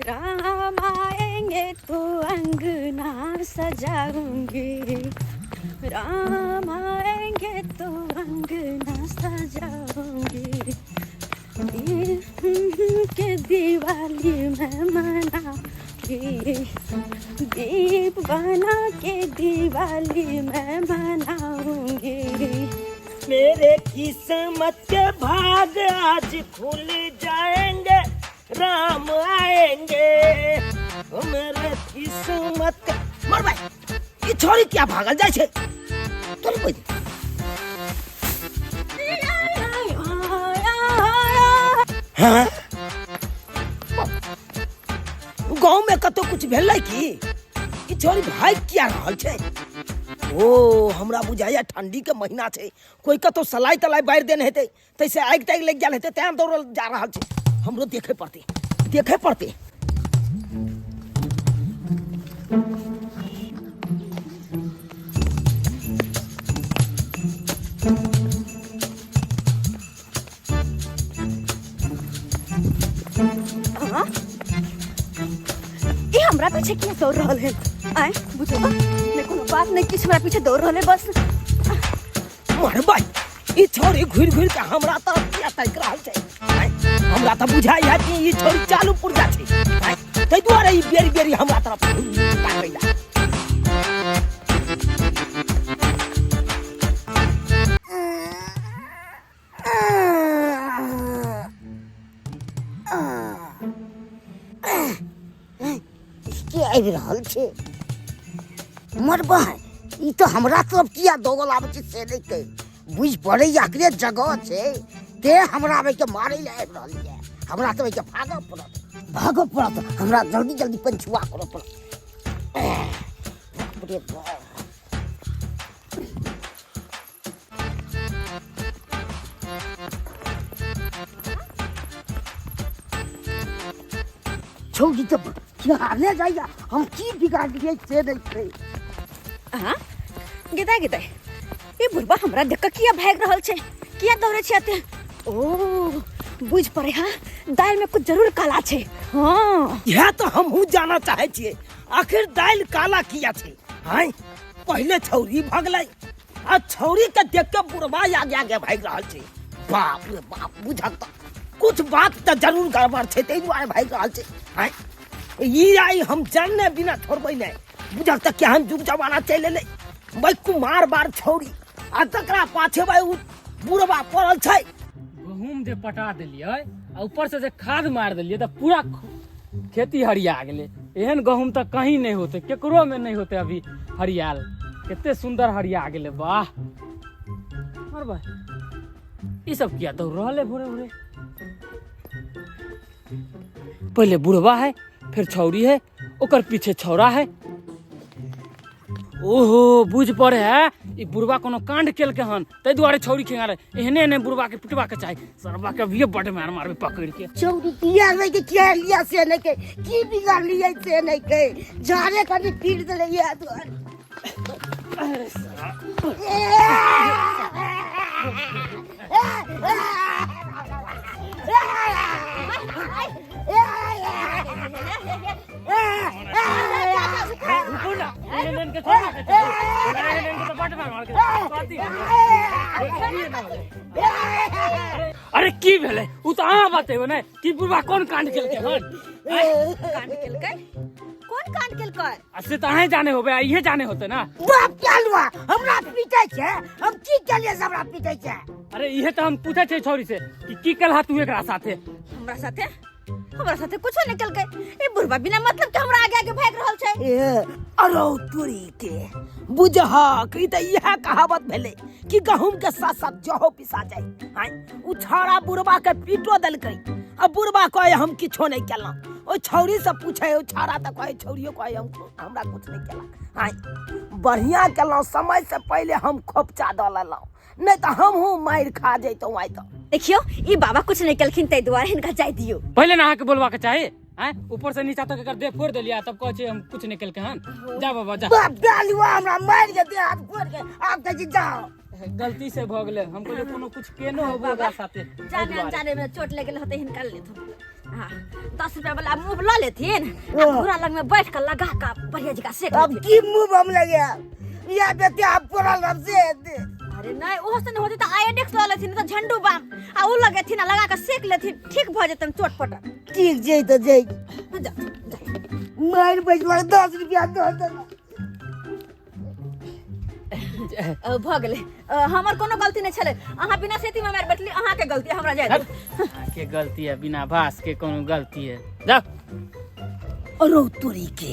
राम आएंगे तो अंगना सजाऊंगी, राम आएंगे तो अंगना सजाऊंगी, के दिवाली में मनाऊंगी, दीप बना के दिवाली में मनाऊंगी। मेरे किस्मत के भाग आज खुल जाएंगे, राम आएंगे। मेरे किस्मत के मर भाई, ये छोरी क्या भागल जाए छे? तो कोई हाँ? गाँव में कतो कुछ भेल की? ये छोरी भाई क्या रहल छे? ओ हमरा बुझाया ठंडी के महीना छे, कोई कतो सलाई तलाई बाहर देने हेते, तैसे आग ताग लग गेल हेते, तें दौड़ल जा रहल छे। हमरो देखे पड़ते। ये हमरा पीछे क्यों दौड़ रहल है? आए बुझो मैं कोनो बात नहीं, किस हमरा पीछे दौड़ रहल है बस। मर भाई, ये छोरी घुर घुर के हमरा तरफ किया तक रहल छे। हमरा त बुझाई है कि ये छोरी चालू पुर्जा छे, तै दुआरे ई बेरी बेरी हमरा तरफ ताकैला। इसके आबि रहल छे मरबा, ई तो हमरा तरफ किया दोगल आबै छे से नहीं कह बुझ पड़े एकरे जगह छे, ते हमरा आबै के मारे ले आबि रहल है। हमरा तो के भागो पड़त, हमरा जल्दी जल्दी पंचुआ करो पड़त। बाप रे बाप, छोड़ी तो क्या हारने जाएगा, हम की बिगाड़ दिए से नहीं कह। हाँ गिदा ये बुढ़बा हमरा देख के किया भाग रहल छे, किया दौड़े छे आते। ओ बुझ पड़े, हाँ दाल में कुछ जरूर काला छे। हाँ यह तो हमहू जाना चाहे छिए, आखिर दाल काला किया छे। हां पहले छौरी भागलै, आ छौरी के देख के बुढ़वा आगे भाग रहल छे। बाप रे बाप, बुझत कुछ बात तो जरूर गड़बड़ छे, तै दुआरे भाग रहल छे। हां ई आई हम जानने बिना छोड़बै नै, बुझत क्या हम जुग जमाना चले ले भाई कुमार बार छौरी, आ तकरा पाछे भाई बुढ़वा पड़ल छे। गहूम जे पटा देलियै आ ऊपर से जे खाद मार देलियै त पूरा खेती हरिया गेलै। एहन गहूम त कहीं नहीं होते, केकरो में नहीं होते अभी हरियाल। कितने सुंदर हरिया गेलै, वाह। और भाई ई सब किया दौड़ रहल है भोरे भोरे? पहले बुढ़वा है, फिर छौरी है, ओकर पीछे छौरा है। ओहो बुझ पड़े है, ई बुढ़वा कोनो कांड केल के हन, तै दुआरे छौरी खेंगा रे। एहने एहने बुढ़वा के पिटवा के चाही, सरवा के अभी बड़ मार मारबे पकड़ के। चौरी किया नहीं के क्या लिया से नहीं के, की बिगाड़ लिया से नहीं के, जाने का नहीं पीट दे लिया तो। अरे की भेले, उ त अहाँ बतेबो ने कि बुढ़वा कोन कांड केलकै हन? कांड केलकै? कौन कांड केलकै? से त अहाँ जाने होबे, इहे जाने होते ना। बाप क्या हुआ, हमरा पीटे छे, हम की केलिए से हमरा पीटे छे? अरे इहे त हम पूछे छै छौरी से कि की केलहा तू एकरा साथे? हमरा साथे कुछो नहीं केलकै। ए बुढ़बा बिना मतलब के हमरा आगे भाग रहल छे। अरे तुरी के बुझहा कि त यह कहावत भेले कि गहूम के साथ साथ जहो पिसा जाए। हां उ छौरा बुढ़बा के पीटो देलकै, अब बुढ़बा कहे हम किछो नहीं केला। ओ छौरी से पूछे, ओ छौरा त कहे छौरियो कहे हम हमरा कुछ नहीं केला। हां बढ़िया केला, समय से पहले हम खोपचा द लेलौ, नहीं तो हम हूँ मार खा जैतौ। आई तो देखियो ई बाबा कुछ नहीं केलखिन, तै दुआरे इनका जाय दियो। पहले नहा के बोलवा के चाहे, हैं ऊपर से नीचा तक एकर देह फोड़ देलिया, तब कहे हम कुछ नहीं केलके हन। जा बाबा जा, बाप डालुआ हमरा मार के दे हाथ फोड़ के, आप कह जाओ। गलती से भ गेले, हम कहले कोनो कुछ केनो होबो ओकरा साथे। जाने अनजाने में चोट लग गेल होते, हिनका ले तो हाँ 10 रुपया वाला मुंह ला लेथिन आ पूरा लग में बैठ कर लगा का बढ़िया जगह सेक अब लेथिन। की मुंह बम लगे या बेटे आप पूरा लब से अरे नहीं ओहो से न होते तो आयोडेक्स ला लेथिन तो झंडू बाम आ उ लगेथिन आ लगा के सेक लेथिन ठीक भ जेतन चोटपट। ठीक जे तो जे जा मार बजवा 10 रुपया दो दे भ गेलै हमर कोनो गलती नहीं छले अहाँ बिना सेती में मार बैठली अहाँ के गलती हमरा जाय दे। के गलती है बिना भास के कोनो गलती है जा। अरो तोरी के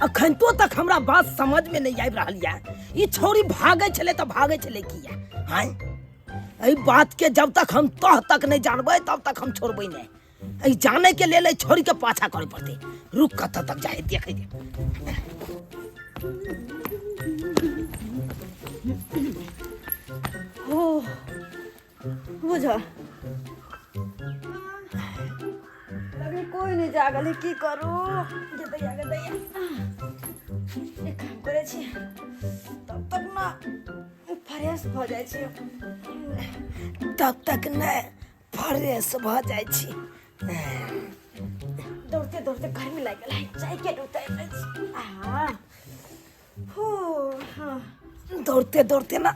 अखन तो तक हमरा बात समझ में नहीं आबि रहल है। ई छौरी भागे छले तो भागे छले किया हां एई बात के जब तक हम तह तक नहीं जानबै तब तक हम छोड़बै नहीं। एई जाने के लेल छौरी के पाछा करे पड़ते। रुक कत तक जाए देखे दे। हो बुझा लगे कोई नहीं जागल है की करू जदैया गदैया एक काम करे छी तब तक ना फ्रेश भ जाय छी तब तक न फ्रेश भ जाय छी। दौड़ते दौड़ते गर्मी लाग गेल है जैकेट उतार छी। हो हाँ दौड़ते दौड़ते ना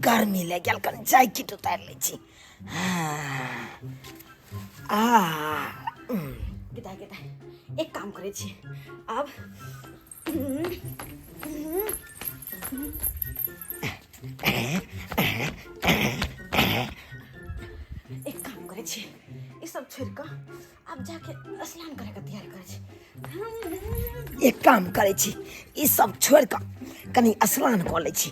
गर्मी लग गया कन जैकेट उतार ले छी। गिदा गिदा एक काम करे छी अब एक काम करे छी ई सब छोड़ के अब जाके स्नान करे के तैयारी करे छी। एक काम करे छी ई सब छोड़ के कनी स्नान क ले छी।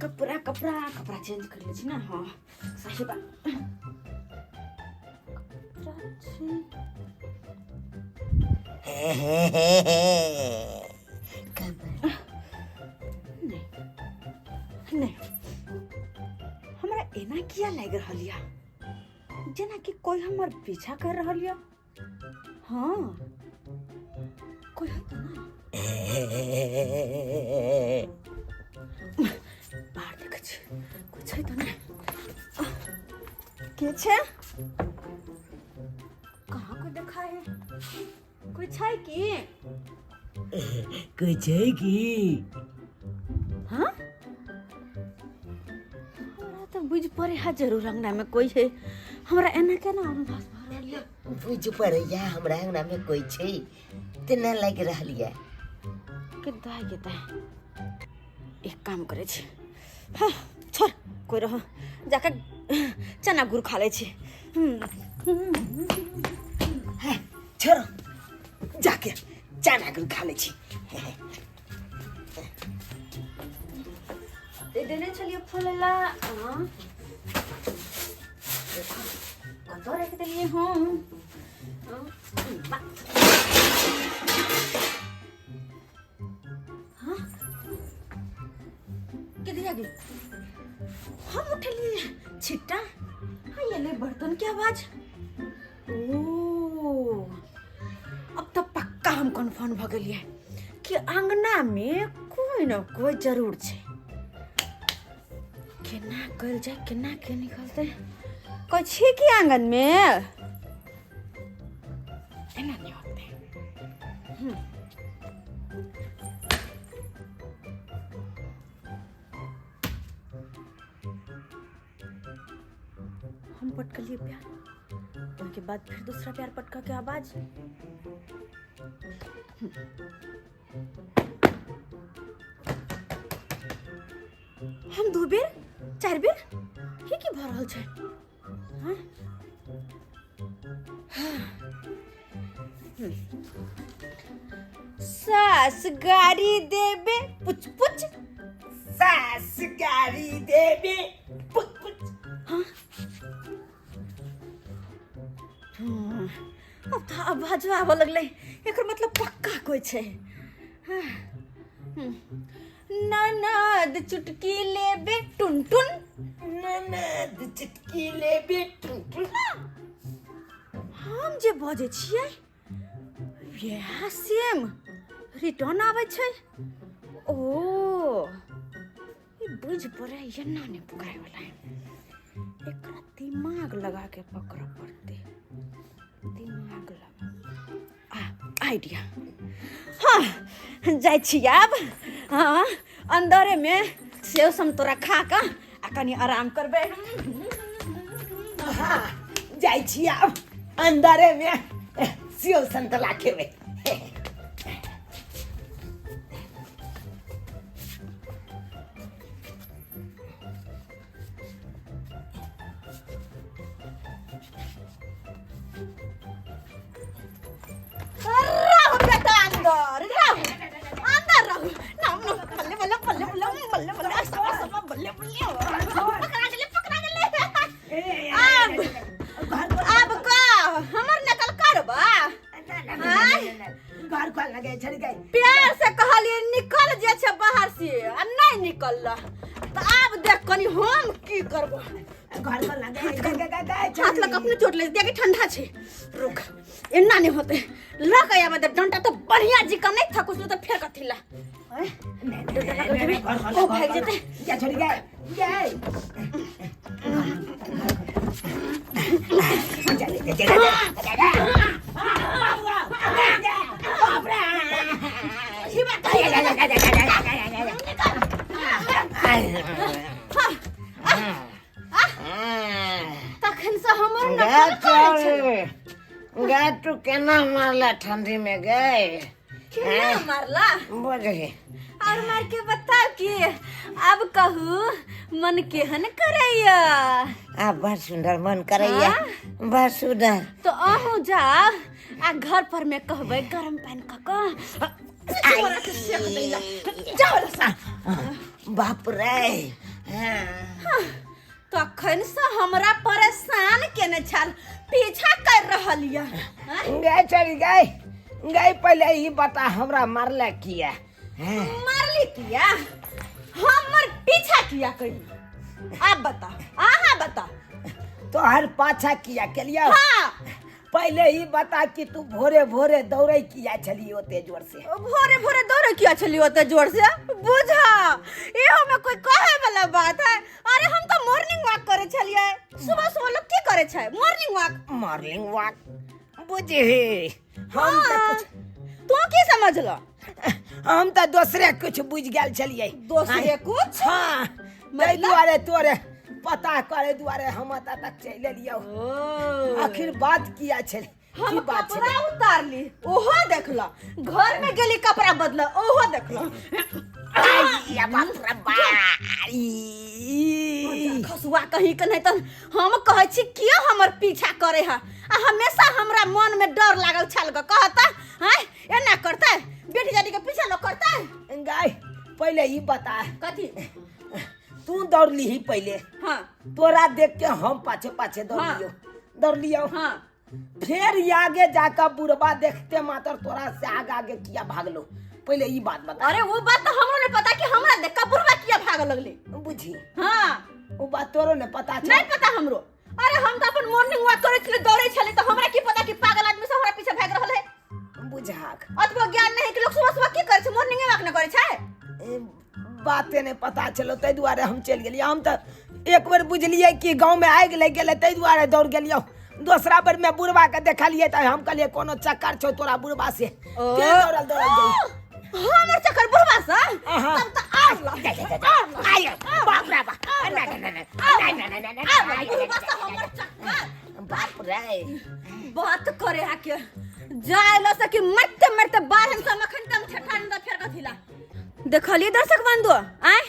कपड़ा कपड़ा कपड़ा चेंज कर ले छी ना। हाँ सही बात कपड़ा चेंज नहीं हमरा एना किया लग रहल या जेना कि कोई हमर पीछा कर रहल या। हाँ कोई है तो ना बाहर देख छी कुछ है तो ना के छे कहाँ कोई देखा है कोई छै की कुछ है की हाँ हमरा तो बुझ पड़े है जरूर अंगना में कोई है हमरा एना केना आवाज भर रहल या। बुझ पड़ैया हमरा अंगना में कोई छै तेना लाग रहल है के दाय एक काम करे छी। हाँ छोड़ कोई रह जाके चना गुड़ खा ले छी। छोड़ो जाके चना गुड़ खा ले छी। देने चलिए फलेला कतो रख देलिए हम हाँ के दिया गई हम उठे लिए छिट्टा। हाँ ये ले बर्तन की आवाज। ओ अब तो पक्का हम कन्फर्म भ गेलिए कि अंगना में कोई न कोई जरूर छे। केना कल जाए केना के निकलते कोई छे की आंगन में एना नहीं होते। हम पटक लिए प्यार उसके बाद फिर दूसरा प्यार पटका के आवाज। हम 2 बेर 4 बेर ये की भ रहल छै। हाँ? सास गाड़ी देबे पुछ पुछ सास गाड़ी देबे पुछ पुछ। हाँ? अब तो आवाज आवे लगले एकर मतलब पक्का कोई छै। हाँ। ननद चुटकी लेबे टुन टुन ननद चुटकी लेबे टुन टुन। हम जे बजे छियै ये सेम रिटर्न आबै छै ओ ये बुझ पड़े ये ना ने पुकारे वाला है एकरा दिमाग लगा के पकड़ पड़ते दिमाग लगा आइडिया हाँ जाय छी आब हाँ अंदरे में सेव संतरा खा का आ कनी आराम करबे हाँ जाइ छी आब अंदरे में सेव संतरा खेबै राहु बेटा अंदर राहु अंदर राहु नाम नो बल्ले बल्ले बल्ले बल्ले बल्ले बल्ले सब बल्ले बल्ले पकड़ा गेले अब का हमर नकल करबा घर को लगे छड़ गए प्यार से कहलिए निकल जे छै बाहर से आ नहीं निकलला त आब देख कनी हम की करबो घर को लगे हाथ लग अपने चोट ले देख ठंडा छे रुक एना नहीं होते लग आया मत डंटा तो बढ़िया जी का नहीं था कुछ तो फेर कथिला ओ भाग जेते क्या छोड़ गए तखन से हमर नकल करे छै गए तू केना मारला ठंडी में गए केना मारला बोझ गए और मार के बताओ कि अब कहू मन केहन करैया आप बहुत सुंदर मन करैया बहुत सुंदर तो अहू जाओ आ घर पर में कहबै गरम पानी क तोरा के सेक दैला जाओ रसा बाप रे तखन से हमरा परेशान केने छल पीछा कर रहलिया गए चली गए गए पहले ही बता हमरा मारला किया मारली किया हमर पीछा किया करी आप बता आहा बता तो हर पाछा किया के लिया हाँ पहले ही बता कि तू भोरे भोरे दौड़े किया चली होते जोर से भोरे भोरे दौड़े किया चली होते जोर से बुझा ये में कोई कहे वाला बात है अरे हम तो मॉर्निंग वॉक करे छलिए सुबह सुबह लोग की करे छै मॉर्निंग वॉक बुझे हम तो कुछ तू की समझला हम तो दूसरे कुछ बुझ गेल छलिए दोसरे कुछ हाँ मैं दुआरे तोरे पता करे दुआरे हम तक चल लियो आखिर बात किया छल हम कपड़ा उतार ली ओहो देखला घर में गेली कपड़ा बदला ओहो देखला या बाप रे बारी खसुआ कहीं के नहीं तो हम कहे छी किया हमर पीछा करे है आ हमेशा हमरा मन में डर लागल छल ग कहता हैं एना करता बेटी जानी के पीछे लोग करता गाय पहले ही बता कथी तू दौड़ ली ही पहले हां तोरा देख के हम पाछे पाछे दौड़ लियो हां फिर आगे जाकर बुढ़वा देखते मात्र तोरा से आगे आगे किया भागलो पहले ये बात बता अरे वो बात तो हमरो ने पता कि हमरा देख के बुढ़वा किया भाग लगले बुझी हां वो बात तोरो ने पता छ नहीं पता हमरो अरे हम तो अपन मॉर्निंग वॉक करे छले दौड़े छले तो हमरा की पता कि पागल आदमी सब हमरा पीछे भाग रहल है बुझाक अतबो ज्ञान नहीं कि लोग सुबह सुबह की करे छै मॉर्निंग वॉक न करे छै बाते ने पता चलो तै दुआरे हम चल गेलिए हम तो एक बार बुझलिए कि गांव में आग लग गेले तै दुआरे दौड़ गेलियो दूसरा बार मैं बुढ़वा के देखलिए त हम कहलिए कोनो चक्कर छौ तोरा बुढ़वा से के दौड़ल गई हमर चक्कर बुढ़वा से तब तो आला आयो बाप रे बाप बुढ़वा से हमर चक्कर बाप रे बात करे आ के जायला से कि मरते मरते बाहर से मखन कम ठठान द फेर कथिला देखलिए दर्शक बंधु आय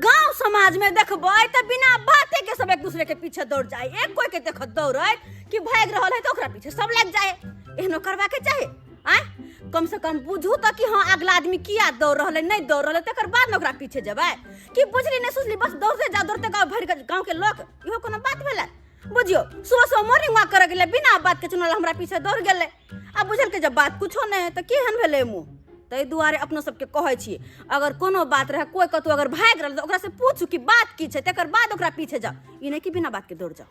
गांव समाज में देखबै त बिना बाते के सब एक दूसरे के पीछे दौड़ जाए एक कोई के देख दौड़ै कि भाग रहल है तो ओकरा पीछे सब लग जाए एहनो करबा के चाहे आय कम से कम बुझू त कि हां अगला आदमी किया दौड़ रहल है नहीं दौड़ रहल है तकर बाद न ओकरा पीछे जेबै कि बुझली नहीं सोचली बस दौड़ते जा दौड़ते गांव के लोग इहो कोनो बात भेलै बुझियो सुबह सुबह मॉर्निंग वॉक करे गेले बिना बात के चुनल हमरा पीछे दौड़ गेले अब बुझल के जब बात कुछो नहीं त केहन भेलै मुंह तै दुआरे अपनो सबके कहै छी अगर कोनो बात रहे कोई कतौ अगर भाग रहल त ओकरा से पूछू कि बात की छै तकर बाद ओकरा पीछे जा ई नहीं कि बिना बात के दौड़ जा